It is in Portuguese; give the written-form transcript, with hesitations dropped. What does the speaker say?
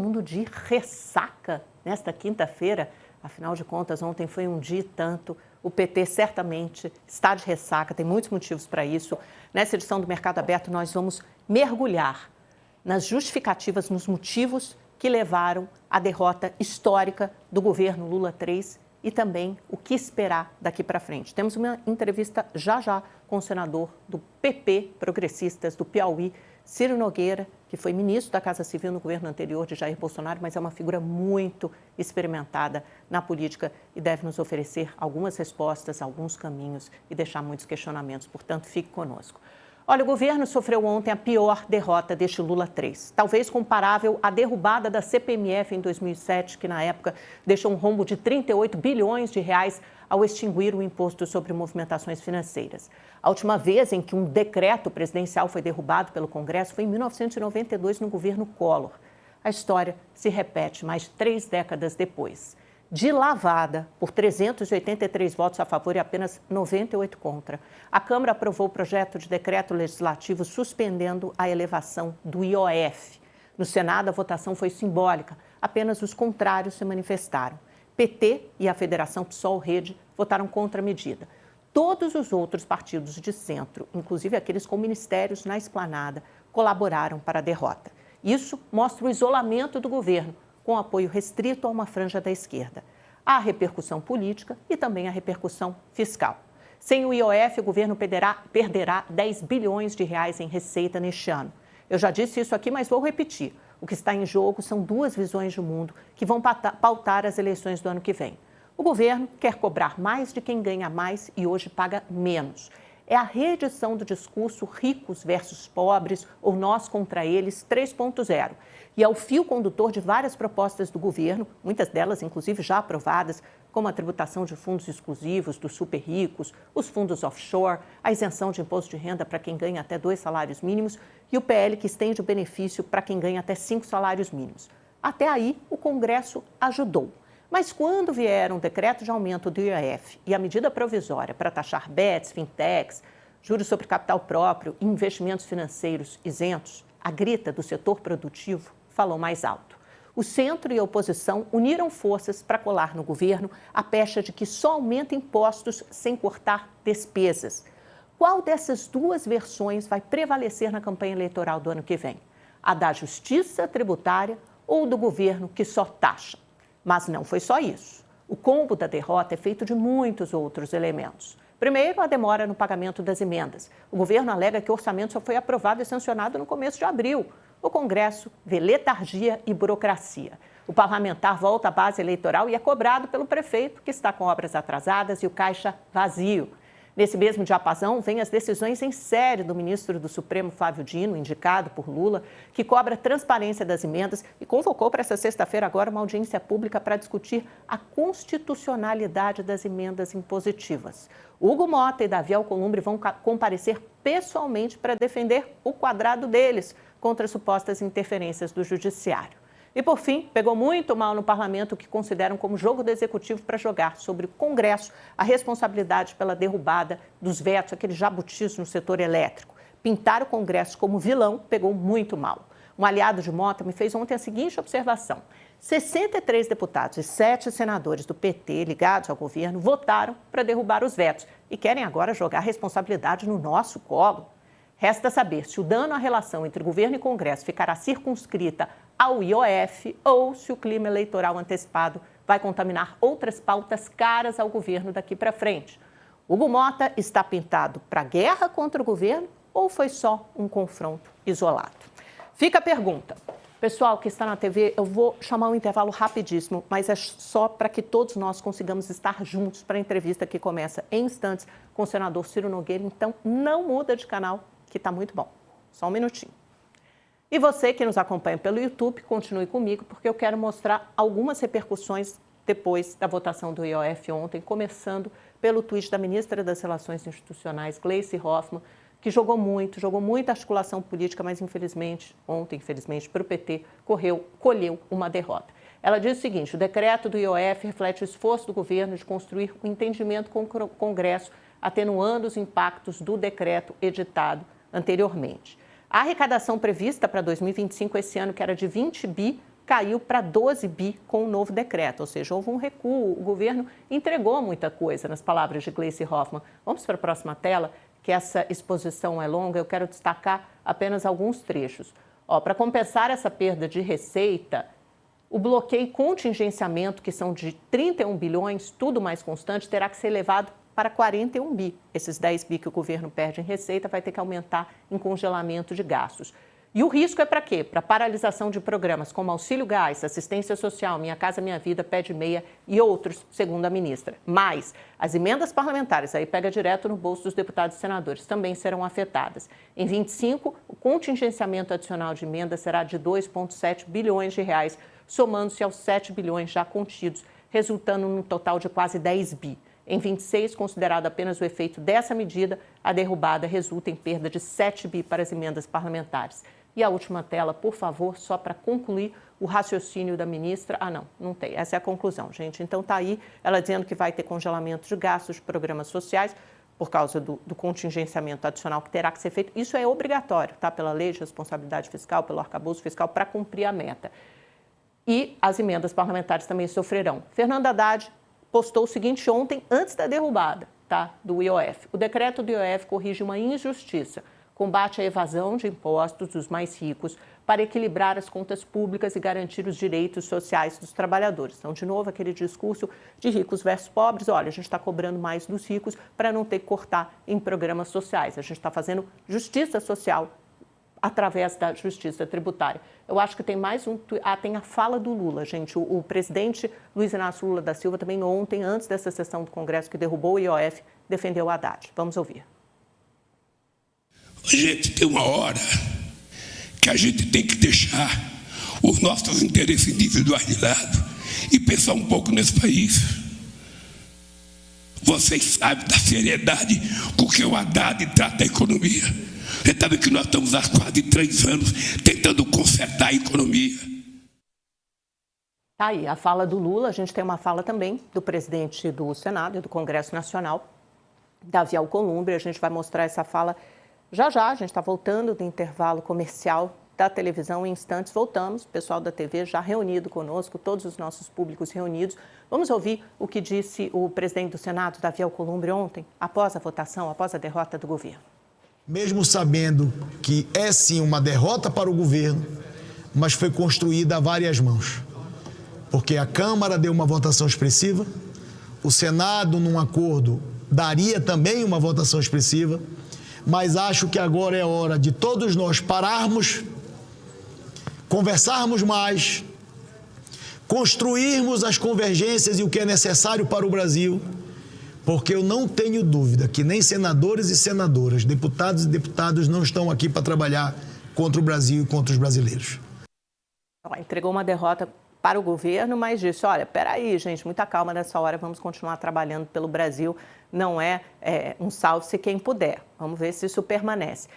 mundo de ressaca nesta quinta-feira. Afinal de contas, ontem foi um dia e tanto. O PT certamente está de ressaca, tem muitos motivos para isso. Nessa edição do Mercado Aberto, nós vamos mergulhar nas justificativas, nos motivos que levaram à derrota histórica do governo Lula III e também o que esperar daqui para frente. Temos uma entrevista já com o senador do PP, Progressistas, do Piauí, Ciro Nogueira, que foi ministro da Casa Civil no governo anterior de Jair Bolsonaro, mas é uma figura muito experimentada na política e deve nos oferecer algumas respostas, alguns caminhos e deixar muitos questionamentos. Portanto, fique conosco. Olha, o governo sofreu ontem a pior derrota deste Lula III, talvez comparável à derrubada da CPMF em 2007, que na época deixou um rombo de 38 bilhões de reais ao extinguir o imposto sobre movimentações financeiras. A última vez em que um decreto presidencial foi derrubado pelo Congresso foi em 1992, no governo Collor. A história se repete mais de 3 décadas depois. De lavada, por 383 votos a favor e apenas 98 contra, a Câmara aprovou o projeto de decreto legislativo suspendendo a elevação do IOF. No Senado, a votação foi simbólica, apenas os contrários se manifestaram. PT e a Federação PSOL-Rede votaram contra a medida. Todos os outros partidos de centro, inclusive aqueles com ministérios na esplanada, colaboraram para a derrota. Isso mostra o isolamento do governo, com apoio restrito a uma franja da esquerda. Há a repercussão política e também a repercussão fiscal. Sem o IOF, o governo perderá 10 bilhões de reais em receita neste ano. Eu já disse isso aqui, mas vou repetir. O que está em jogo são 2 visões de mundo que vão pautar as eleições do ano que vem. O governo quer cobrar mais de quem ganha mais e hoje paga menos. É a reedição do discurso ricos versus pobres ou nós contra eles 3.0. E é o fio condutor de várias propostas do governo, muitas delas inclusive já aprovadas, como a tributação de fundos exclusivos dos super ricos, os fundos offshore, a isenção de imposto de renda para quem ganha até 2 salários mínimos e o PL que estende o benefício para quem ganha até 5 salários mínimos. Até aí, o Congresso ajudou. Mas quando vier um decreto de aumento do IOF e a medida provisória para taxar bets, fintechs, juros sobre capital próprio e investimentos financeiros isentos, a grita do setor produtivo falou mais alto. O centro e a oposição uniram forças para colar no governo a pecha de que só aumenta impostos sem cortar despesas. Qual dessas 2 versões vai prevalecer na campanha eleitoral do ano que vem? A da justiça tributária ou do governo que só taxa? Mas não foi só isso. O combo da derrota é feito de muitos outros elementos. Primeiro, a demora no pagamento das emendas. O governo alega que o orçamento só foi aprovado e sancionado no começo de abril. O Congresso vê letargia e burocracia. O parlamentar volta à base eleitoral e é cobrado pelo prefeito, que está com obras atrasadas e o caixa vazio. Nesse mesmo diapasão, vêm as decisões em série do ministro do Supremo, Flávio Dino, indicado por Lula, que cobra transparência das emendas e convocou para essa sexta-feira agora uma audiência pública para discutir a constitucionalidade das emendas impositivas. Hugo Mota e Davi Alcolumbre vão comparecer pessoalmente para defender o quadrado deles contra supostas interferências do judiciário. E, por fim, pegou muito mal no parlamento o que consideram como jogo do executivo para jogar sobre o Congresso a responsabilidade pela derrubada dos vetos, aqueles jabutis no setor elétrico. Pintar o Congresso como vilão pegou muito mal. Um aliado de Mota me fez ontem a seguinte observação: 63 deputados e 7 senadores do PT ligados ao governo votaram para derrubar os vetos e querem agora jogar a responsabilidade no nosso colo. Resta saber se o dano à relação entre governo e Congresso ficará circunscrita ao IOF ou se o clima eleitoral antecipado vai contaminar outras pautas caras ao governo daqui para frente. Hugo Mota está pintado para guerra contra o governo ou foi só um confronto isolado? Fica a pergunta. Pessoal que está na TV, eu vou chamar um intervalo rapidíssimo, mas é só para que todos nós consigamos estar juntos para a entrevista que começa em instantes com o senador Ciro Nogueira. Então, não muda de canal, que está muito bom. Só um minutinho. E você que nos acompanha pelo YouTube, continue comigo, porque eu quero mostrar algumas repercussões depois da votação do IOF ontem, começando pelo tweet da ministra das Relações Institucionais, Gleisi Hoffmann, que jogou muita articulação política, mas infelizmente, para o PT, colheu uma derrota. Ela diz o seguinte: o decreto do IOF reflete o esforço do governo de construir um entendimento com o Congresso, atenuando os impactos do decreto editado anteriormente. A arrecadação prevista para 2025 esse ano, que era de 20 bi, caiu para 12 bi com o novo decreto, ou seja, houve um recuo, o governo entregou muita coisa, nas palavras de Gleice Hoffmann. Vamos para a próxima tela, que essa exposição é longa, eu quero destacar apenas alguns trechos. Para compensar essa perda de receita, o bloqueio e contingenciamento, que são de 31 bilhões, tudo mais constante, terá que ser elevado para 41 bi. Esses 10 bi que o governo perde em receita vai ter que aumentar em congelamento de gastos. E o risco é para quê? Para paralisação de programas como Auxílio Gás, Assistência Social, Minha Casa Minha Vida, Pé de Meia e outros, segundo a ministra. Mas as emendas parlamentares, aí pega direto no bolso dos deputados e senadores, também serão afetadas. Em 25, o contingenciamento adicional de emendas será de 2,7 bilhões de reais, somando-se aos 7 bilhões já contidos, resultando num total de quase 10 bi. Em 26, considerado apenas o efeito dessa medida, a derrubada resulta em perda de 7 bi para as emendas parlamentares. E a última tela, por favor, só para concluir o raciocínio da ministra. Não tem. Essa é a conclusão, gente. Então, está aí ela dizendo que vai ter congelamento de gastos de programas sociais por causa do contingenciamento adicional que terá que ser feito. Isso é obrigatório, tá? Pela lei de responsabilidade fiscal, pelo arcabouço fiscal, para cumprir a meta. E as emendas parlamentares também sofrerão. Fernando Haddad postou o seguinte ontem, antes da derrubada, tá? Do IOF. O decreto do IOF corrige uma injustiça, combate a evasão de impostos dos mais ricos para equilibrar as contas públicas e garantir os direitos sociais dos trabalhadores. Então, de novo, aquele discurso de ricos versus pobres. Olha, a gente está cobrando mais dos ricos para não ter que cortar em programas sociais. A gente está fazendo justiça social através da justiça tributária. Eu acho que tem mais um... tem a fala do Lula, gente. O presidente Luiz Inácio Lula da Silva também ontem, antes dessa sessão do Congresso que derrubou o IOF, defendeu o Haddad. Vamos ouvir. Gente, tem uma hora que a gente tem que deixar os nossos interesses individuais de lado e pensar um pouco nesse país. Vocês sabem da seriedade com que o Haddad trata a economia. Você sabe que nós estamos há quase 3 anos tentando consertar a economia. Tá aí a fala do Lula. A gente tem uma fala também do presidente do Senado e do Congresso Nacional, Davi Alcolumbre. A gente vai mostrar essa fala já. A gente está voltando do intervalo comercial da televisão. Em instantes voltamos, o pessoal da TV já reunido conosco, todos os nossos públicos reunidos. Vamos ouvir o que disse o presidente do Senado, Davi Alcolumbre, ontem, após a votação, após a derrota do governo. Mesmo sabendo que é sim uma derrota para o governo, mas foi construída a várias mãos. Porque a Câmara deu uma votação expressiva, o Senado, num acordo, daria também uma votação expressiva, mas acho que agora é hora de todos nós pararmos, conversarmos mais, construirmos as convergências e o que é necessário para o Brasil, porque eu não tenho dúvida que nem senadores e senadoras, deputados e deputadas não estão aqui para trabalhar contra o Brasil e contra os brasileiros. Entregou uma derrota para o governo, mas disse, olha, peraí, gente, muita calma nessa hora, vamos continuar trabalhando pelo Brasil, não é um salve-se quem puder. Vamos ver se isso permanece.